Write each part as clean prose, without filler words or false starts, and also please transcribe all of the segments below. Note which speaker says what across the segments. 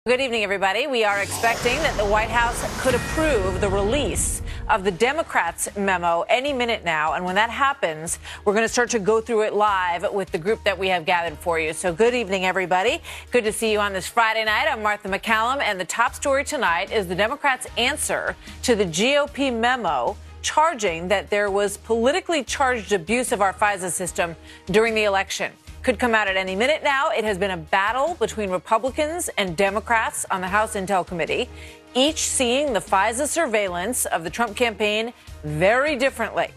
Speaker 1: Good evening, everybody. We are expecting that the White House could approve the release of the Democrats' memo any minute now. And when that happens, we're going to start to go through it live with the group that we have gathered for you. So good evening, everybody. Good to see you on this Friday night. I'm Martha McCallum, and the top story tonight is the Democrats' answer to the GOP memo charging that there was politically charged abuse of our FISA system during the election. Could come out at any minute now. It has been a battle between Republicans and Democrats on the House Intel Committee, each seeing the FISA surveillance of the Trump campaign very differently.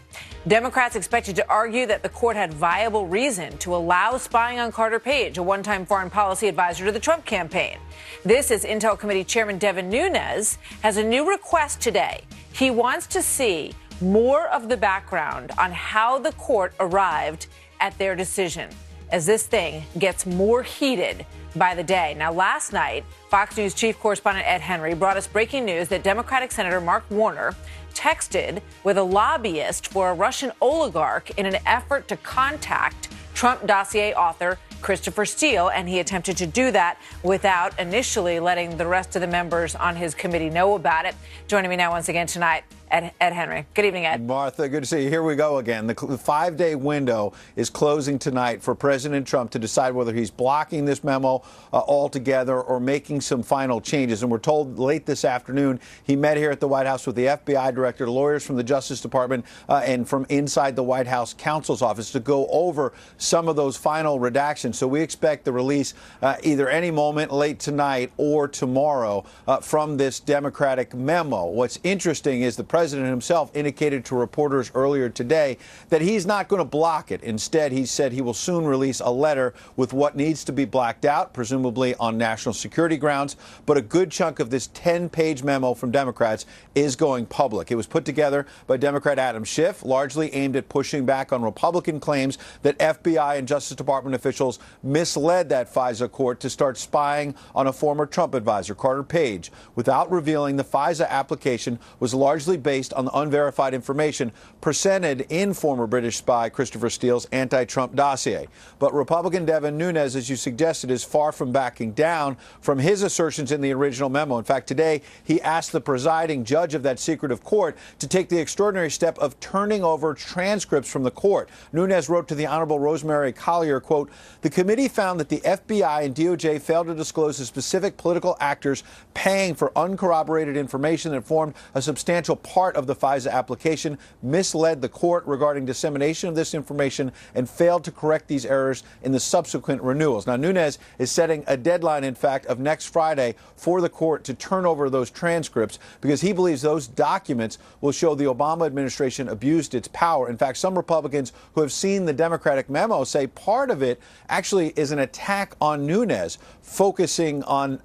Speaker 1: Democrats expected to argue that the court had viable reason to allow spying on Carter Page, a one-time foreign policy advisor to the Trump campaign. This is Intel Committee Chairman Devin Nunes has a new request today. He wants to see more of the background on how the court arrived at their decision, as this thing gets more heated by the day. Now, last night, Fox News chief correspondent Ed Henry brought us breaking news that Democratic Senator Mark Warner texted with a lobbyist for a Russian oligarch in an effort to contact Trump dossier author Christopher Steele, and he attempted to do that without initially letting the rest of the members on his committee know about it. Joining me now once again tonight, Ed Henry. Good evening, Ed.
Speaker 2: Martha, good to see you. Here we go again. The 5-day window is closing tonight for President Trump to decide whether he's blocking this memo altogether or making some final changes. And we're told late this afternoon he met here at the White House with the FBI director, lawyers from the Justice Department, and from inside the White House counsel's office to go over some of those final redactions. So we expect the release either any moment late tonight or tomorrow from this Democratic memo. What's interesting is the president himself indicated to reporters earlier today that he's not going to block it. Instead, he said he will soon release a letter with what needs to be blacked out, presumably on national security grounds. But a good chunk of this 10-page memo from Democrats is going public. It was put together by Democrat Adam Schiff, largely aimed at pushing back on Republican claims that FBI and Justice Department officials misled that FISA court to start spying on a former Trump advisor, Carter Page, without revealing the FISA application was largely based on the unverified information presented in former British spy Christopher Steele's anti-Trump dossier. But Republican Devin Nunes, as you suggested, is far from backing down from his assertions in the original memo. In fact, today he asked the presiding judge of that secretive court to take the extraordinary step of turning over transcripts from the court. Nunes wrote to the Honorable Rosemary Collyer, quote, "The committee found that the FBI and DOJ failed to disclose the specific political actors paying for uncorroborated information that formed a substantial part of the FISA application, misled the court regarding dissemination of this information, and failed to correct these errors in the subsequent renewals." Now, Nunes is setting a deadline, in fact, of next Friday for the court to turn over those transcripts because he believes those documents will show the Obama administration abused its power. In fact, some Republicans who have seen the Democratic memo say part of it actually is an attack on Nunes, focusing on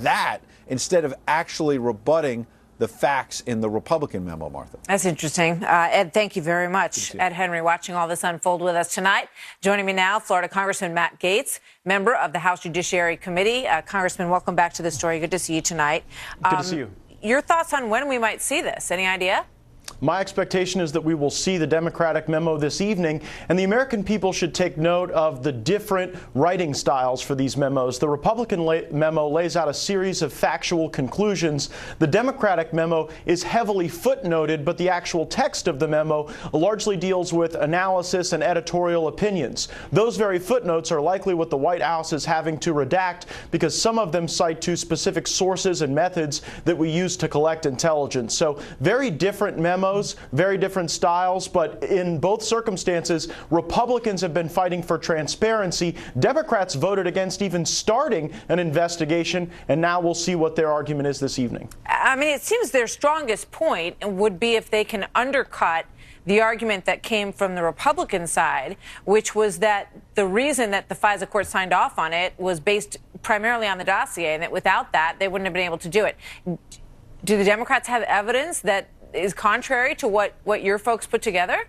Speaker 2: that instead of actually rebutting the facts in the Republican memo, Martha.
Speaker 1: That's interesting. Ed, thank you very much. Ed Henry watching all this unfold with us tonight. Joining me now, Florida Congressman Matt Gaetz, member of the House Judiciary Committee. Congressman, welcome back to the story. Good to see you tonight.
Speaker 3: Good to see you.
Speaker 1: Your thoughts on when we might see this? Any idea?
Speaker 3: My expectation is that we will see the Democratic memo this evening, and the American people should take note of the different writing styles for these memos. The Republican memo lays out a series of factual conclusions. The Democratic memo is heavily footnoted, but the actual text of the memo largely deals with analysis and editorial opinions. Those very footnotes are likely what the White House is having to redact because some of them cite to specific sources and methods that we use to collect intelligence. So very different memos, very different styles, but in both circumstances, Republicans have been fighting for transparency. Democrats voted against even starting an investigation, and now we'll see what their argument is this evening.
Speaker 1: I mean, it seems their strongest point would be if they can undercut the argument that came from the Republican side, which was that the reason that the FISA court signed off on it was based primarily on the dossier, and that without that, they wouldn't have been able to do it. Do the Democrats have evidence that is contrary to what your folks put together?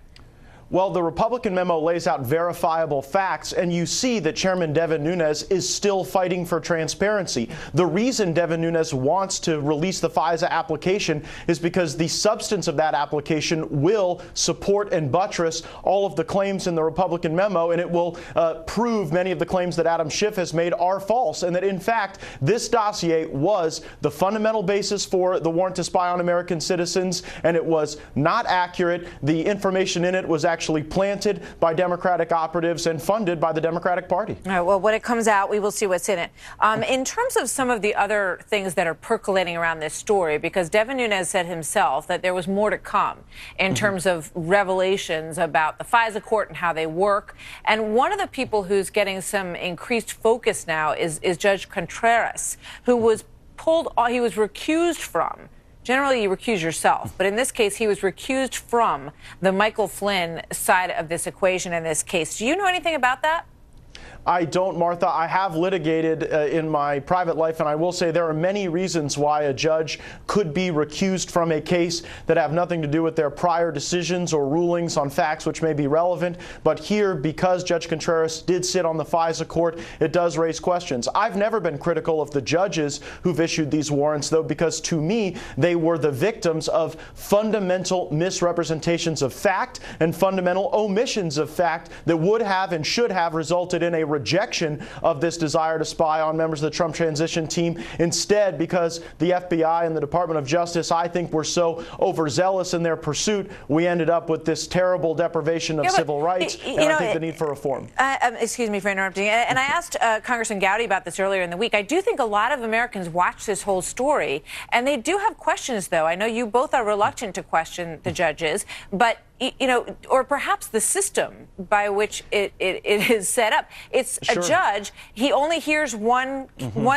Speaker 3: Well, the Republican memo lays out verifiable facts, and you see that Chairman Devin Nunes is still fighting for transparency. The reason Devin Nunes wants to release the FISA application is because the substance of that application will support and buttress all of the claims in the Republican memo, and it will prove many of the claims that Adam Schiff has made are false, and that, in fact, this dossier was the fundamental basis for the warrant to spy on American citizens, and it was not accurate. The information in it was actually planted by Democratic operatives and funded by the Democratic Party.
Speaker 1: All right, well, when it comes out, we will see what's in it. In terms of some of the other things that are percolating around this story, because Devin Nunes said himself that there was more to come in terms of revelations about the FISA court and how they work. And one of the people who's getting some increased focus now is Judge Contreras, who was he was recused from. Generally, you recuse yourself, but in this case, he was recused from the Michael Flynn side of this equation in this case. Do you know anything about that?
Speaker 3: I don't, Martha. I have litigated in my private life, and I will say there are many reasons why a judge could be recused from a case that have nothing to do with their prior decisions or rulings on facts which may be relevant. But here, because Judge Contreras did sit on the FISA court, it does raise questions. I've never been critical of the judges who've issued these warrants, though, because to me, they were the victims of fundamental misrepresentations of fact and fundamental omissions of fact that would have and should have resulted in a rejection of this desire to spy on members of the Trump transition team. Instead, because the FBI and the Department of Justice, I think, were so overzealous in their pursuit, we ended up with this terrible deprivation of civil rights, and I think the need for reform.
Speaker 1: Excuse me for interrupting. And I asked Congressman Gowdy about this earlier in the week. I do think a lot of Americans watch this whole story, and they do have questions, though. I know you both are reluctant to question the judges, but or perhaps the system by which it is set up. It's a judge. He only hears one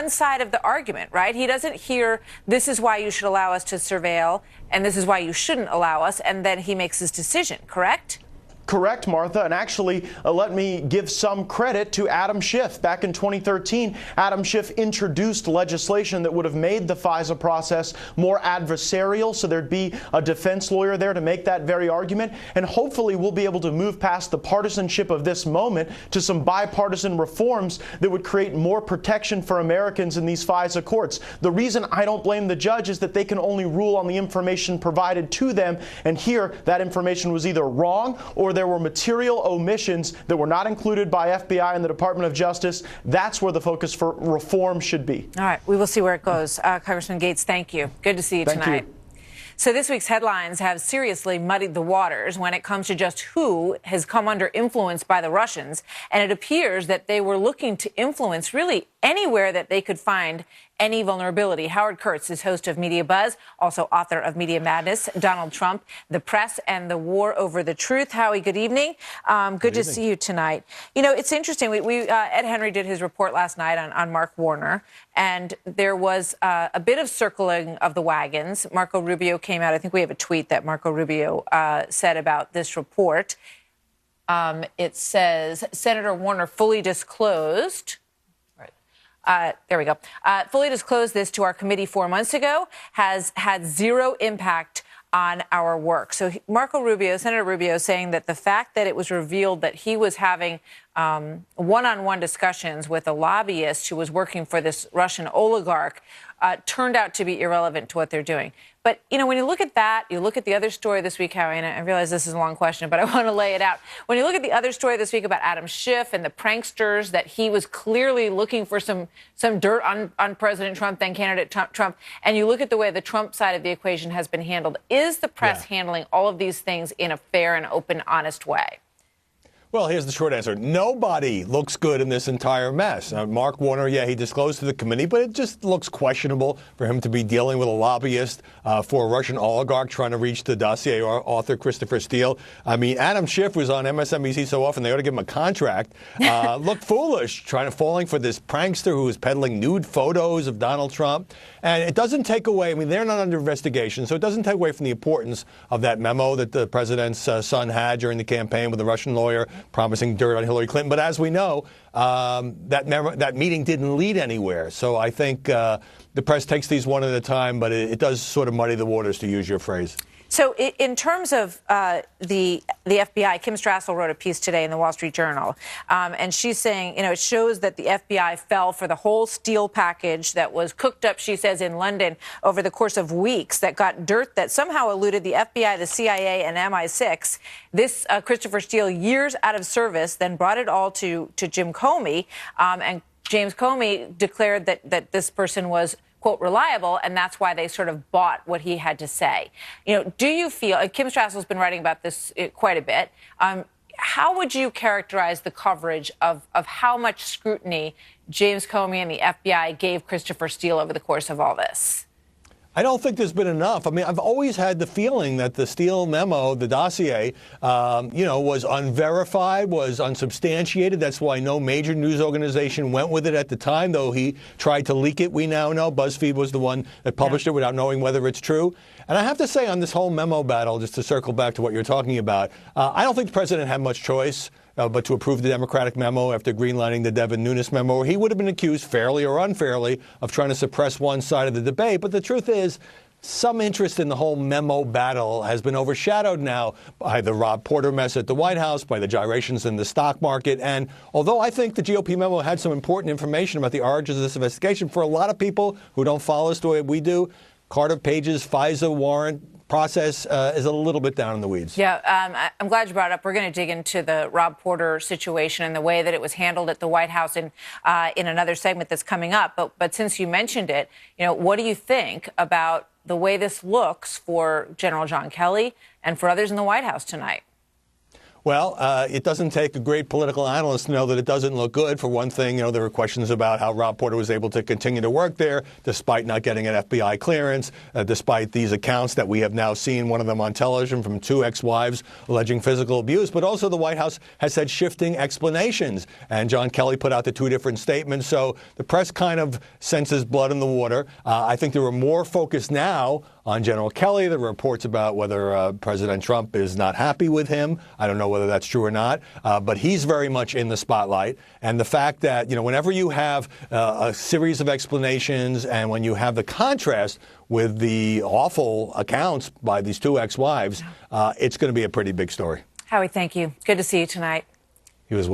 Speaker 1: side of the argument, right? He doesn't hear, this is why you should allow us to surveil, and this is why you shouldn't allow us, and then he makes his decision, correct?
Speaker 3: Correct, Martha. And actually, let me give some credit to Adam Schiff. Back in 2013, Adam Schiff introduced legislation that would have made the FISA process more adversarial, so there'd be a defense lawyer there to make that very argument. And hopefully, we'll be able to move past the partisanship of this moment to some bipartisan reforms that would create more protection for Americans in these FISA courts. The reason I don't blame the judge is that they can only rule on the information provided to them. And here, that information was either wrong or there were material omissions that were not included by FBI and the Department of Justice. That's where the focus for reform should be.
Speaker 1: All right. We will see where it goes. Congressman Gates, thank you. Good to see you tonight.
Speaker 3: Thank you.
Speaker 1: So this week's headlines have seriously muddied the waters when it comes to just who has come under influence by the Russians. And it appears that they were looking to influence really anywhere that they could find any vulnerability. Howard Kurtz is host of Media Buzz, also author of Media Madness, Donald Trump, the Press, and the War Over the Truth. Howie, good evening. Good to see you tonight. You know, it's interesting. Ed Henry did his report last night on Mark Warner, and there was a bit of circling of the wagons. Marco Rubio came out. I think we have a tweet that Marco Rubio said about this report. It says, Senator Warner fully disclosed... there we go. Fully disclosed this to our committee 4 months ago, has had zero impact on our work. So Senator Rubio, saying that the fact that it was revealed that he was having one-on-one discussions with a lobbyist who was working for this Russian oligarch turned out to be irrelevant to what they're doing. But, you know, when you look at that, you look at the other story this week, Howie, and I realize this is a long question, but I want to lay it out. When you look at the other story this week about Adam Schiff and the pranksters, that he was clearly looking for some dirt on President Trump, then candidate Trump, and you look at the way the Trump side of the equation has been handled, is the press handling all of these things in a fair and open, honest way?
Speaker 4: Well, here's the short answer. Nobody looks good in this entire mess. Mark Warner, he disclosed to the committee, but it just looks questionable for him to be dealing with a lobbyist for a Russian oligarch trying to reach the dossier author, Christopher Steele. I mean, Adam Schiff was on MSNBC so often they ought to give him a contract. Looked foolish falling for this prankster who was peddling nude photos of Donald Trump. And it doesn't take away, I mean, they're not under investigation, so it doesn't take away from the importance of that memo that the president's son had during the campaign with the Russian lawyer promising dirt on Hillary Clinton. But as we know, that meeting didn't lead anywhere. So I think the press takes these one at a time, but it does sort of muddy the waters, to use your phrase.
Speaker 1: So in terms of the FBI, Kim Strassel wrote a piece today in the Wall Street Journal, and she's saying, it shows that the FBI fell for the whole Steele package that was cooked up, she says, in London over the course of weeks, that got dirt that somehow eluded the FBI, the CIA, and MI6. This Christopher Steele, years out of service, then brought it all to Jim Comey, and James Comey declared that this person was, quote, reliable, and that's why they sort of bought what he had to say. Do you feel, Kim Strassel's been writing about this quite a bit, how would you characterize the coverage of how much scrutiny James Comey and the FBI gave Christopher Steele over the course of all this?
Speaker 4: I don't think there's been enough. I mean, I've always had the feeling that the Steele memo, the dossier, was unverified, was unsubstantiated. That's why no major news organization went with it at the time, though he tried to leak it. We now know BuzzFeed was the one that published it without knowing whether it's true. And I have to say on this whole memo battle, just to circle back to what you're talking about, I don't think the president had much choice but to approve the Democratic memo after greenlighting the Devin Nunes memo, where he would have been accused, fairly or unfairly, of trying to suppress one side of the debate. But the truth is, some interest in the whole memo battle has been overshadowed now by the Rob Porter mess at the White House, by the gyrations in the stock market. And although I think the GOP memo had some important information about the origins of this investigation, for a lot of people who don't follow us the way we do, Carter Page's FISA warrant process is a little bit down in the weeds.
Speaker 1: Yeah, I'm glad you brought it up. We're going to dig into the Rob Porter situation and the way that it was handled at the White House in another segment that's coming up. But since you mentioned it, what do you think about the way this looks for General John Kelly and for others in the White House tonight?
Speaker 4: Well, it doesn't take a great political analyst to know that it doesn't look good. For one thing, there were questions about how Rob Porter was able to continue to work there despite not getting an FBI clearance, despite these accounts that we have now seen, one of them on television from two ex-wives alleging physical abuse. But also the White House has said shifting explanations. And John Kelly put out the two different statements. So the press kind of senses blood in the water. I think there are more focused now on General Kelly. There are reports about whether President Trump is not happy with him. I don't know whether that's true or not, but he's very much in the spotlight. And the fact that, whenever you have a series of explanations and when you have the contrast with the awful accounts by these two ex-wives, it's going to be a pretty big story.
Speaker 1: Howie, thank you. Good to see you tonight.
Speaker 4: He was